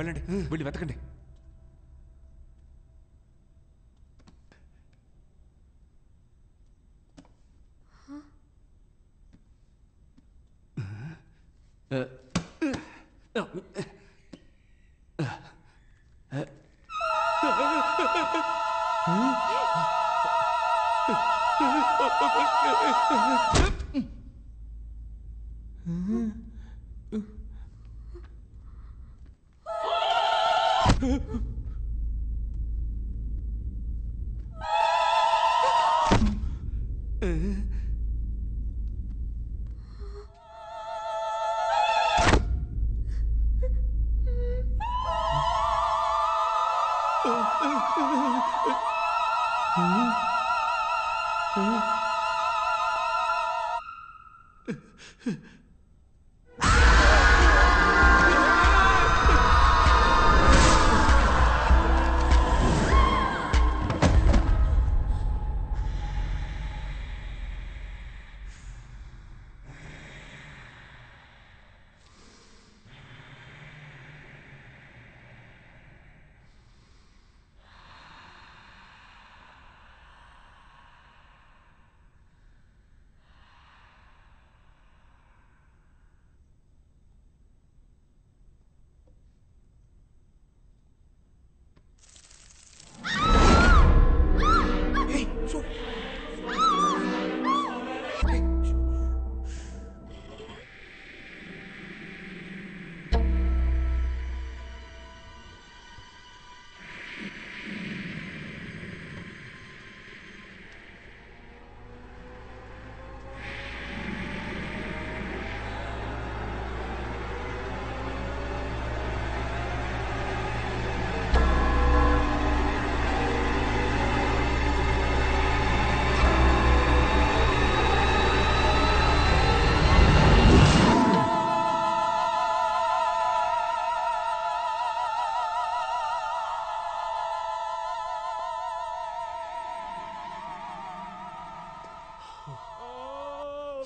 వెళ్ళండి, వెళ్ళి వెతకండి.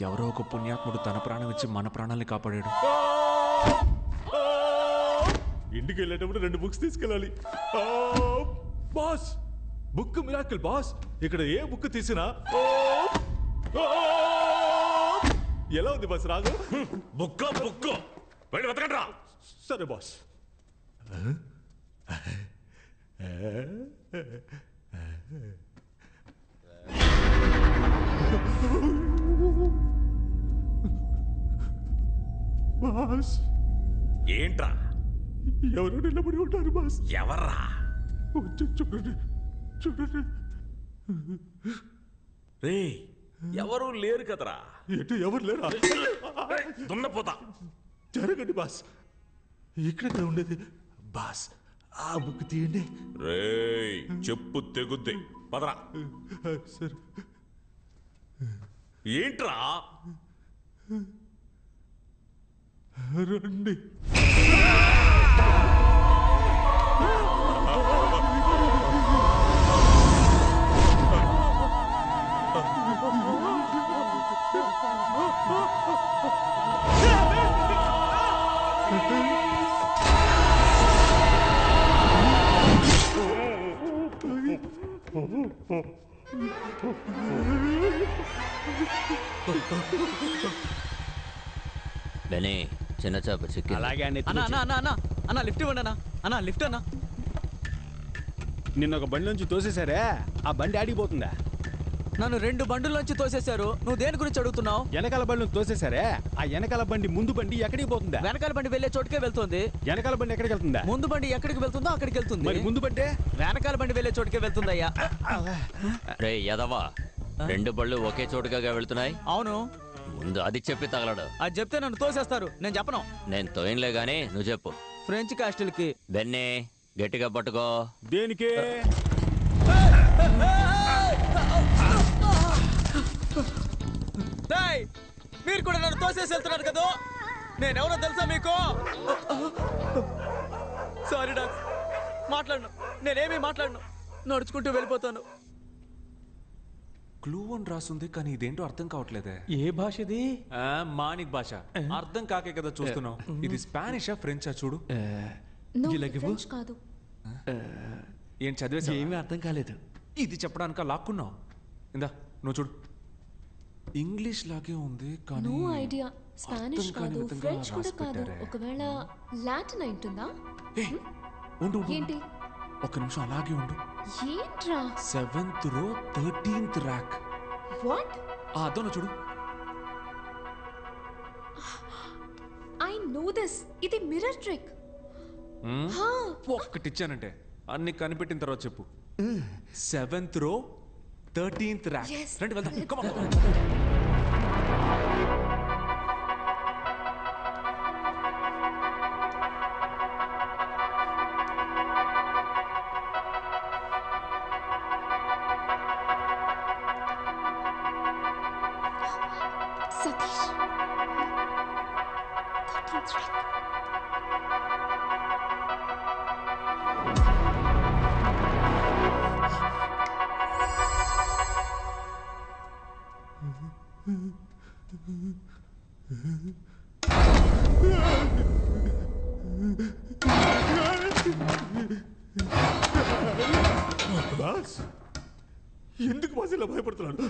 ఎవరో ఒక పుణ్యాత్ముడు తన ప్రాణం ఇచ్చి మన ప్రాణాన్ని కాపాడాడు. ఇంటికి వెళ్ళేటప్పుడు 2 బుక్స్ తీసుకెళ్ళాలి. Boss, book miracle boss. ఇక్కడ ఏ బుక్ తీసినా ఎలా ఉంది బాస్ రాగు? బుక్ బయట వెతకండి రా. సరే బాస్. బాస్, ఏంట్రా? ఎవరో నిలబడి ఉంటారు బాస్. ఎవర్రా? చూడండి చూడండి. రే, ఎవరు లేరు కదరా. ఎటు ఎవరు లేరా? దున్నపోతా. జరగండి బాస్, ఇక్కడ ఉండేది బాస్. ఆ బుక్ తీయండి. రే, చెప్పు తెగుద్ది. పదరా. సరే. ఏంట్రా? రండి. బెనీ, చిన్న చేప చిక్కి. అలాగే అన్న లిఫ్ట్ ఇవ్వండి అన్న లిఫ్ట్ అన్న. నిన్న ఒక బండి నుంచి తోసేశారే, ఆ బండి ఆడిపోతుందా? నన్ను 2 బండుల్లోంచి తోసేశారు. నువ్వు దేని గురించి అడుగుతున్నావు? వెనకాల బండి తోసేశారే, ఆ వెనకాల బండి ముందు బండి ఎక్కడికి పోతుందా? వెనకాల బండి వెళ్లే చోటుకే వెళ్తుంది. వెనకాల బండి ఎక్కడికి వెళ్తుందా? ముందు బండి ఎక్కడికి వెళ్తుందో అక్కడికి వెళ్తుంది. మరి ముందు బండి వెనకాల బండి వెళ్లే చోటుకే వెళ్తుందయ్యా. రే యదవా, 2 బళ్ళు ఒకే చోటుగా వెళ్తున్నాయి. అవును. ముందు అది చెప్పి తగలడు. అది చెప్తే నన్ను తోసేస్తారు. నేను చెప్పను. నేను తోయన్లే గానీ నువ్వు చెప్పు. ఫ్రెంచ్ కాస్టిల్ కి. బెన్నీ, గట్టిగా పట్టుకో. దేనికి? మీరు కూడా నన్ను తోసేసి వెళ్తున్నారు కదా. నేనెవరో తెలుసా మీకు? సారీ డాక్స్, మాట్లాడను. నేనేమీ మాట్లాడను. నడుచుకుంటూ వెళ్ళిపోతాను. క్లూ అని రాస్తుంది, కానీ ఇదేంటో అర్థం కావట్లేదే. ఏ భాష ఇది? మానిక్ భాష. అర్థం కాకే కదా చూస్తున్నావు. ఇది స్పానిషా ఫ్రెంచా చూడు. నో ఇలాగివ్వు. ఫ్రెంచ్ కాదు. ఏం చదివేసా ఏమీ అర్థం కాలేదు. ఇది చెప్పడానిక లాక్కున్నావు ఇందా నువ్వు చూడు ఇంగ్లీష్ లాగే ఉంది కానీ నో ఐడియా. స్పానిష్ అర్థం కాని కాదు, విధంగా ఫ్రెంచ్ కూడా రాసి కాదు. పెట్టారే. ఒకవేళ లాటిన్ అయి ఉంటుందా? ఏయ్, ఉండు ఉండు, ఏంటి? ఒక్క నిమిషం అలాగే ఉండు. ఏంట్రా? 7th row 13th rack. What? అదోన చూడు. I know this. ఇది మిర్రర్ ట్రిక్. ఒక్కటి ఇచ్చానంటే అన్ని కనిపెట్టిన తర్వాత చెప్పు. 7th row 13th rack. Yes. రండి వెళ్దాం. Come on. Satish. 13th rack. Boss ఎందుకు బాస్ ఇలా భయపడుతున్నాడు?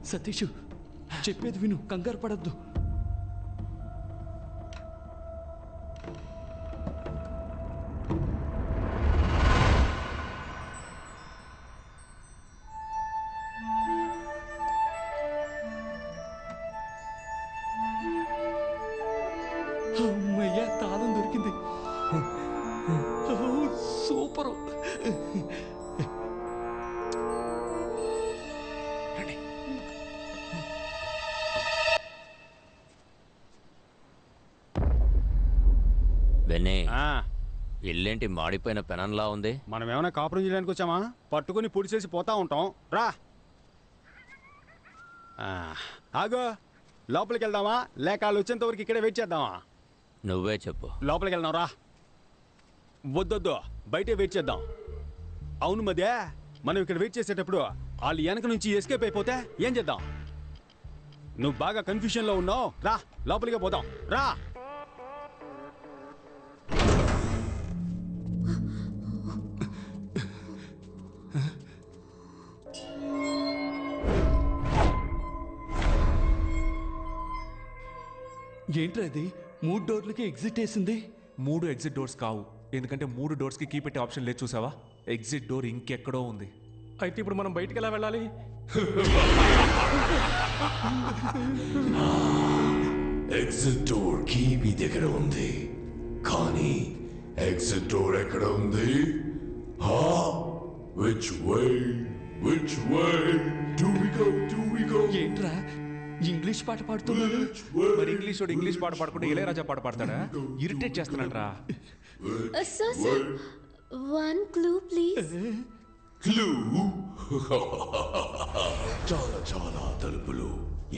సతీష్ చెప్పేది విను, కంగారు పడద్దు. అమ్మయ్యా, తాళం దొరికింది. సూపరు. బెన్నీ, ఇల్లేంటి మాడిపోయిన పెనంలా ఉంది? మనం ఏమైనా కాపురం చేయడానికి వచ్చామా? పట్టుకుని పొడిచేసి పోతా ఉంటాం. రా ఆగో, లోపలికి వెళ్దామా లేక వాళ్ళు వచ్చేంత వరకు ఇక్కడే వెయిట్ చేద్దామా? నువ్వే చెప్పు. లోపలికి వెళ్దాం రా. వద్దొద్దు, బయటే వెయిట్ చేద్దాం. అవును మధ్య, మనం ఇక్కడ వెయిట్ చేసేటప్పుడు వాళ్ళు వెనక నుంచి ఎస్కేప్ అయిపోతే ఏం చేద్దాం? నువ్వు బాగా కన్ఫ్యూజన్లో ఉన్నావు. రా లోపలికి పోదాం. రా. ఏంట్రా ఇది? 3 డోర్లకి ఎగ్జిట్ వేసింది. 3 ఎగ్జిట్ డోర్స్ కావు, ఎందుకంటే 3 డోర్స్ కి కీ పెట్టే ఆప్షన్ లేదు. చూసావా, ఎగ్జిట్ డోర్ ఇంకెక్కడో ఉంది. అయితే ఇప్పుడు మనం బయటికి ఎలా వెళ్ళాలి? ఎగ్జిట్ డోర్ కీ మీ దగ్గర ఉంది, కానీ ఎగ్జిట్ డోర్ ఎక్కడ ఉంది? Which way do we go? ఏంట్రా ఇంగ్లీష్ పాట పాడుతున్నాడు? మరి ఇంగ్లీష్ వాడు ఇంగ్లీష్ పాట పాడుకుంటే ఇళయరాజా పాట పాడతాడా? ఇరిటేట్ చేస్తున్నాడు రా. Sir sir 1 clue please. Clue చాలా చాలా తలుపులు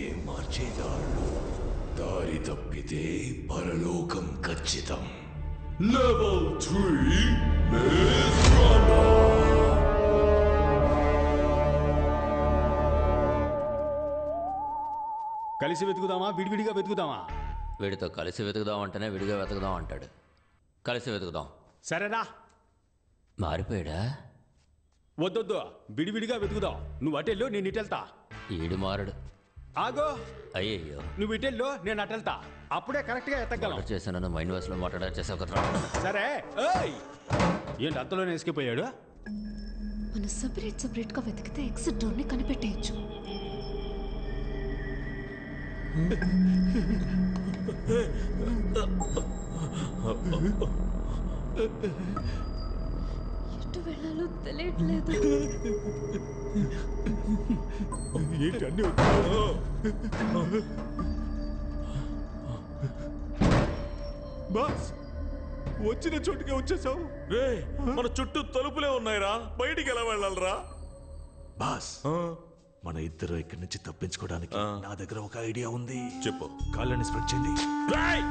ఏం మార్చేదారులు దారి తప్పితే పరలోకం ఖచ్చితం. Level 3 miss drama. కలిసి వెతుకుదామా విడివిడిగా వెతుకుదామా? వీడితో కలిసి వెతుకుదాం అంటేనే విడిగా వెతుకుదాం అంటాడు. కలిసి వెతుకుదాం. సరేనా? మారిపోయాడా? వద్దొద్దు, విడివిడిగా వెతుకుదాం. నువ్వు అటెళ్ళు, నేను ఇటెళ్తా. ఈడు మారడు. ఆగో, అయ్యయ్యో, నువ్వు ఇటెళ్ళు, నేను అటెళ్తా. అప్పుడే కరెక్ట్గా ఎత్తగలం. ఆర్డర్ చేశానని మైండ్ వాయిస్లో మాట్లాడా చేసావు. సరే. ఏయ్, ఏంటి అంతలోనే ఎస్కేపోయాడు? మనం సెపరేట్ గా వెతికితే ఎగ్జిట్ డోర్ ని కనిపెట్టేయచ్చు. ఎటు వెళ్ళాలో తెలియట్లేదు. ఏంటి అన్ని బాస్ వచ్చిన చోటుకే వచ్చేసావు. రే మన చుట్టూ తలుపులే ఉన్నాయిరా, బయటికి ఎలా వెళ్ళాలరా? బాస్ మన ఇద్దరు ఇక్కడి నుంచి తప్పించుకోవడానికి నా దగ్గర ఒక ఐడియా ఉంది. చెప్పు. కాళ్ళని స్ప్రెడ్ చేయండి. రేయ్!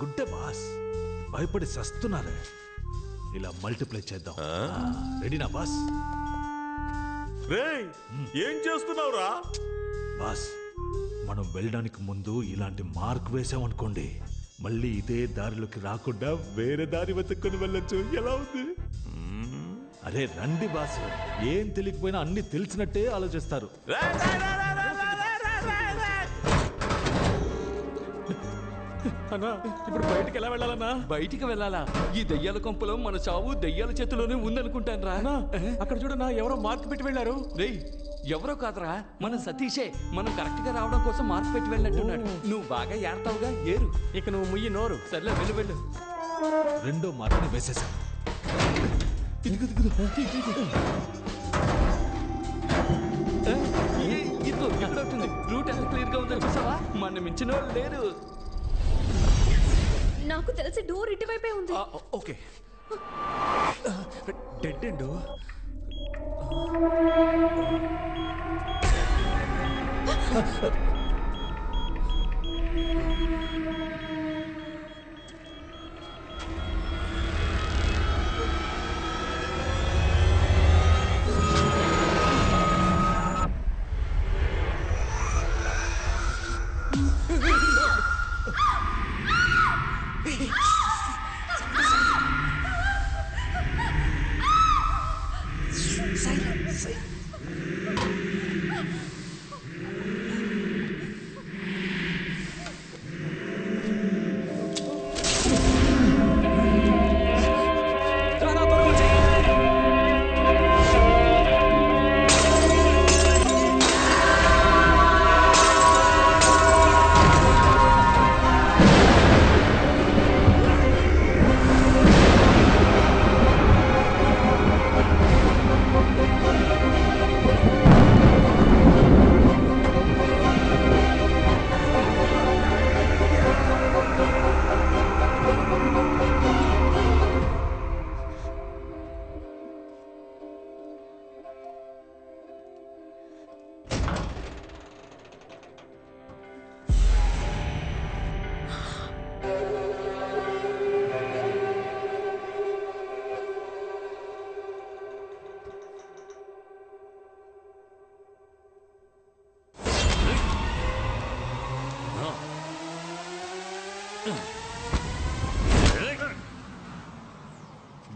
గుడ్డ బాస్, భయపడి సస్తున్నారే. ఇలా మల్టిప్లై చేద్దాం. రెడీనా బాస్? రేయ్ ఏం చేస్తున్నావురా? బాస్, మనం వెళ్ళడానికి ముందు ఇలాంటి మార్క్ వేసామనుకోండి, మళ్ళీ ఇదే దారిలోకి రాకుండా వేరే దారి వెతుక్కొని వెళ్ళొచ్చు. ఎలా ఉంది? అరే రండి బాస్, ఏం తెలియకపోయినా అన్ని తెలిసినట్టే ఆలోచిస్తారు. అన్నా ఇప్పుడు బయటికి ఎలా వెళ్ళాలన్నా? బయటికి వెళ్ళాలా? ఈ దెయ్యాల కొంపలో మన చావు దెయ్యాల చేతిలోనే ఉందనుకుంటాను రా. అక్కడ చూడన్నా, ఎవరో మార్క్ పెట్టి వెళ్ళారు. రేయ్, ఎవరో కాదురా, మన సతీషే. మనం కరెక్ట్ గా రావడం కోసం మార్క్ పెట్టి వెళ్ళినట్టున్నాడు. నువ్వు బాగా ఏడతావుగా, ఏరు. ఇక నువ్వు ముయ్యి నోరు. సర్లే, వెళ్ళు వెళ్ళు. రెండో మార్క్ని వేసేసాం. ఇదిగో ఇక్కడ ఉంటుంది. రూట్ ఎంత క్లియర్ గా ఉందో చూసావా? మన మించిన వాళ్ళు లేరు. నాకు తెలిసి డోర్ ఇటువైపే ఉంది. ఓకే. Dead end.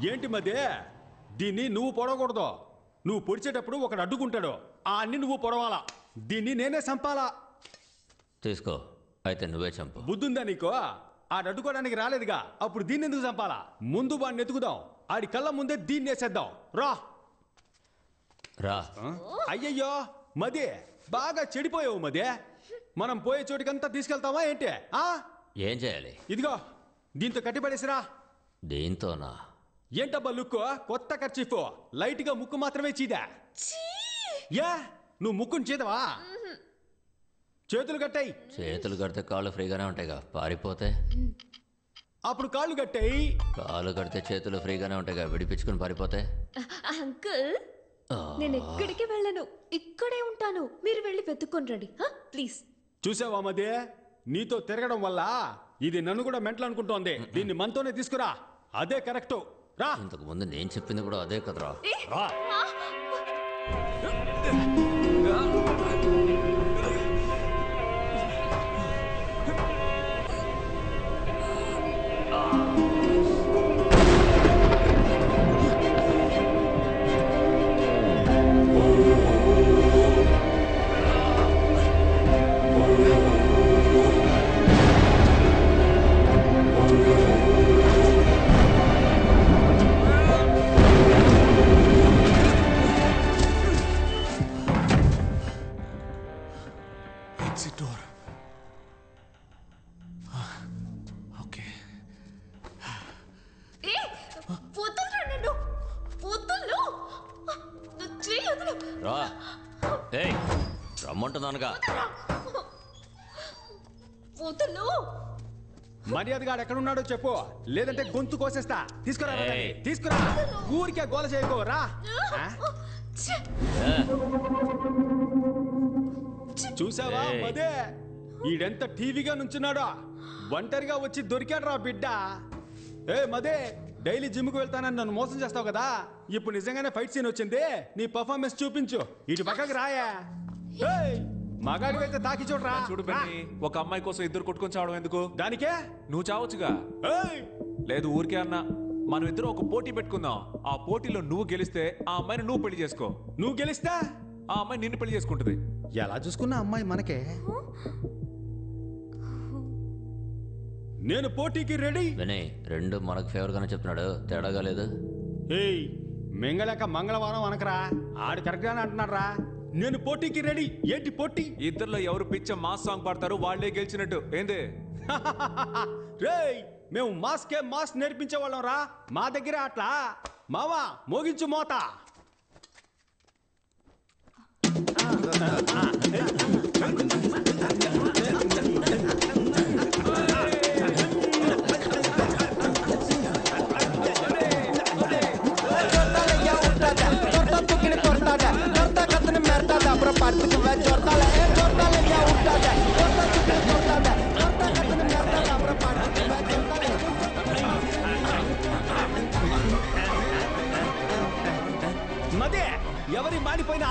ఏంటి మధ్య దీన్ని నువ్వు పొడవకూడదు. నువ్వు పొడిచేటప్పుడు ఒకడు అడ్డుకుంటాడు, ఆ అన్ని నువ్వు పొడవాలా. దీన్ని నేనే చంపాలా. తీసుకో, అయితే నువ్వే చంపు. బుద్ధుందా నీకో? ఆడడ్డుకోవడానికి రాలేదుగా, అప్పుడు దీన్ని ఎందుకు చంపాలా? ముందు వాడిని ఎత్తుకుదాం, ఆడి కళ్ళ ముందే దీన్ని వేసేద్దాం. రా రా. అయ్యయ్యో మదే, బాగా చెడిపోయావు మదే. మనం పోయే చోటికంతా తీసుకెళ్తావా ఏంటి? ఏం చేయాలి? ఇదిగో దీంతో కట్టిపడేసిరా. దీంతోనా? ఏంటబ్బా లుక్కు? కొత్త ఖర్చీఫ్, లైట్ గా ముక్కు మాత్రమే చీదా. యా, నువ్వు ముక్కుని చీదవా? చేతులు కట్టాయి. చేతులు కడితే కాళ్ళు ఫ్రీగానే ఉంటాయిగా, పారిపోతే అప్పుడు కాళ్ళు కట్టేయి. కాలు కడితే చేతులు ఫ్రీగానే ఉంటాయిగా, విడిపించుకుని పారిపోతే. అంకుల్ నేను ఎక్కడికి వెళ్ళను, ఇక్కడే ఉంటాను. మీరు వెళ్ళి వెతుక్కొని రండి ప్లీజ్. చూసావా మదే, నీతో తిరగడం వల్ల ఇది నన్ను కూడా మెంటల్ అనుకుంటోంది. దీన్ని మనతోనే తీసుకురా, అదే కరెక్ట్. రా. ఇంతకు ముందు నేను చెప్పింది కూడా అదే కదరా. రా. Exit door. ఓకే. రా. ఏయ్, రమ్మంటున్నానుగా. మర్యాదగా ఎక్కడున్నాడో చెప్పు, లేదంటే గొంతు కోసేస్తా. తీసుకురా ఏయ్. తీసుకురా. ఊరికే గోల చేయకో. రా. చూసావా ఏయ్. మదే, ఈడెంత టీవీగా నుంచున్నాడో. ఒంటరిగా వచ్చి దొరికాడు రా బిడ్డ. ఏ మదే, డైలీ జిమ్కి వెళ్తానని నన్ను మోసం చేస్తావు కదా, ఇప్పుడు నిజంగానే ఫైట్ సీన్ వచ్చింది. నీ పర్ఫార్మెన్స్ చూపించు. ఇటు పక్కకి రాయా. మగాడి అయితే తాకి చూడరా. చూడు బెన్నీ, ఒక అమ్మాయి కోసం ఇద్దరు కొట్టుకొని చావడం ఎందుకు? దానికే నువ్వు చావచ్చుగా. లేదు ఊరికే అన్నా, మనం ఇద్దరు ఒక పోటీ పెట్టుకుందాం. ఆ పోటీలో నువ్వు గెలిస్తే ఆ అమ్మాయిని నువ్వు పెళ్లి చేసుకో. నువ్వు గెలిస్తా ఆ అమ్మాయి నిన్ను పెళ్లి చేసుకుంటుంది. ఎలా చూసుకున్న అమ్మాయి మనకే. నేను పోటీకి రెడీ. వినయ్, రెండు మనకు ఫేవర్ గానే చెప్తున్నాడు, తేడాగా లేదు. ఏయ్, మెంగలేక మంగళవారం అనకరా. ఆడు కరెక్ట్ గానే అంటున్నాడు రా. నేను పోటీకి రెడీ. ఏంటి పోటీ? ఇద్దరులో ఎవరు పిచ్చ మాస్ సాంగ్ పాడతారు వాళ్ళే గెలిచినట్టు. ఏంది? రేయ్, మేము మాస్కే మాస్ నేర్పించే వాళ్ళం రా. మా దగ్గర అట్లా. మావా, మోగించు మోత. మదే, ఎవరి మాడిపోయిన